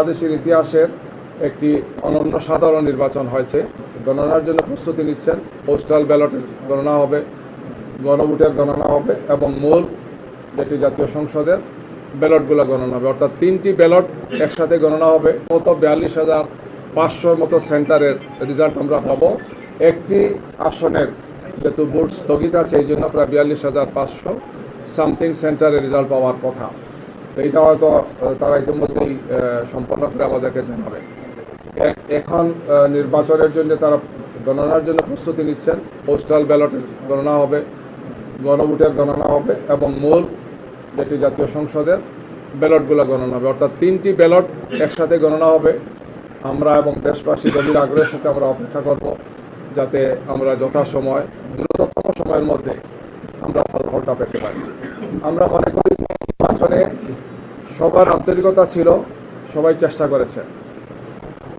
বাংলাদেশের ইতিহাসের একটি অনন্য সাধারণ নির্বাচন হয়েছে। গণনার জন্য প্রস্তুতি নিচ্ছেন। পোস্টাল ব্যালটের গণনা হবে, গণভোটের গণনা হবে এবং মূল যেটি জাতীয় সংসদের ব্যালটগুলো গণনা হবে। অর্থাৎ 3টি ব্যালট একসাথে গণনা হবে। মত 42,500 মতো সেন্টারের রেজাল্ট আমরা পাবো। একটি আসনের যেহেতু ভোট স্থগিত আছে, এই জন্য প্রায় 42,500 সামথিং সেন্টারের রেজাল্ট পাওয়ার কথা। এইটা হয়তো তারা ইতিমধ্যেই সম্পন্ন করে আমাদেরকে জানাবে। এখন নির্বাচনের জন্য তারা গণনার জন্য প্রস্তুতি নিচ্ছেন। পোস্টাল ব্যালটের গণনা হবে, গণভোটের গণনা হবে এবং মূল যেটি জাতীয় সংসদের ব্যালটগুলো গণনা হবে। অর্থাৎ 3টি ব্যালট একসাথে গণনা হবে। আমরা এবং দেশবাসী গভীর আগ্রহের সাথে আমরা অপেক্ষা করব, যাতে আমরা যথাসময় দ্রুততম সময়ের মধ্যে আমরা ফলাফলটা পেতে পারি। আমরা মনে করি নির্বাচনে সবার আন্তরিকতা ছিল, সবাই চেষ্টা করেছে।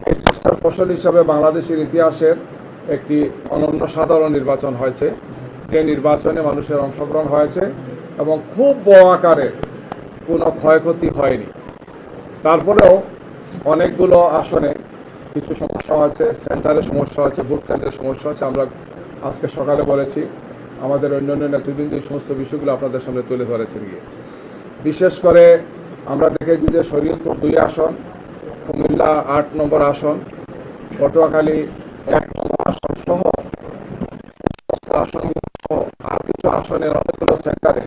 এই চেষ্টার ফসল হিসাবে বাংলাদেশের ইতিহাসের একটি অনন্য সাধারণ নির্বাচন হয়েছে, যে নির্বাচনে মানুষের অংশগ্রহণ হয়েছে এবং খুব বড় আকারে কোনো ক্ষয়ক্ষতি হয়নি। তারপরেও অনেকগুলো আসনে কিছু সমস্যা হয়েছে, সেন্টারে সমস্যা হয়েছে, ভোট কেন্দ্রের সমস্যা হয়েছে। আমরা আজকে সকালে বলেছি, আমাদের অন্যান্য নেতৃবৃন্দ এই সমস্ত বিষয়গুলো আপনাদের সামনে তুলে ধরেছেন গিয়ে। বিশেষ করে আমরা দেখেছি যে শরীয়তপুর 2 আসন, কুমিল্লা 8 নম্বর আসন, পটুয়াখালী 1 নম্বর আসন সহ আর কিছু আসনের অনেকগুলো সেন্টারে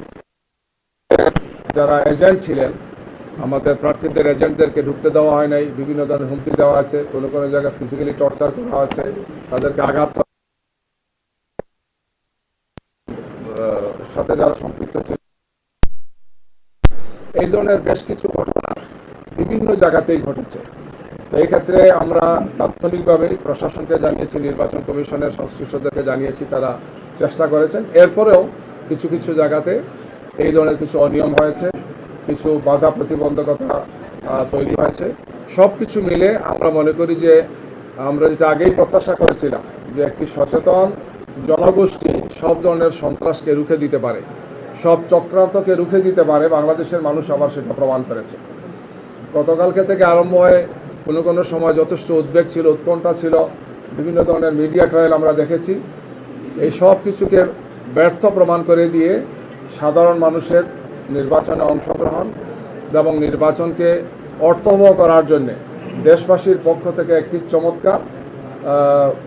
যারা এজেন্ট ছিলেন, আমাদের প্রার্থীদের এজেন্টদেরকে ঢুকতে দেওয়া হয় নাই। বিভিন্ন ধরনের হুমকি দেওয়া আছে, কোনো কোনো জায়গায় ফিজিক্যালি টর্চার করা আছে, তাদেরকে আঘাত সাথে যারা সম্পৃক্ত ছিল। এই ধরনের বেশ কিছু ঘটনা বিভিন্ন জায়গাতেই ঘটেছে। তো এই ক্ষেত্রে আমরা তাৎক্ষণিকভাবে প্রশাসনকে জানিয়েছি, নির্বাচন কমিশনের সংশ্লিষ্টদেরকে জানিয়েছি, তারা চেষ্টা করেছেন। এরপরেও কিছু কিছু জায়গাতে এই ধরনের কিছু অনিয়ম হয়েছে, কিছু বাধা প্রতিবন্ধকতা তৈরি হয়েছে। সব কিছু মিলে আমরা মনে করি যে আমরা যেটা আগেই প্রত্যাশা করেছিলাম, যে একটি সচেতন জনগোষ্ঠী সব ধরনের সন্ত্রাসকে রুখে দিতে পারে, সব চক্রান্তকে রুখে দিতে পারে। বাংলাদেশের মানুষ আবার সেটা প্রমাণ করেছে। গতকালকে থেকে আরম্ভ হয়ে কোনো কোনো সময় যথেষ্ট উদ্বেগ ছিল, উৎকণ্ঠা ছিল, বিভিন্ন ধরনের মিডিয়া ট্রায়াল আমরা দেখেছি। এই সব কিছুকে ব্যর্থ প্রমাণ করে দিয়ে সাধারণ মানুষের নির্বাচনে অংশগ্রহণ এবং নির্বাচনকে অর্থবহ করার জন্যে দেশবাসীর পক্ষ থেকে একটি চমৎকার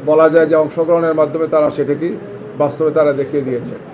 বলা যায় যে অংশগ্রহণের মাধ্যমে তারা সেটাকে বাস্তবে তারা দেখিয়ে দিয়েছে।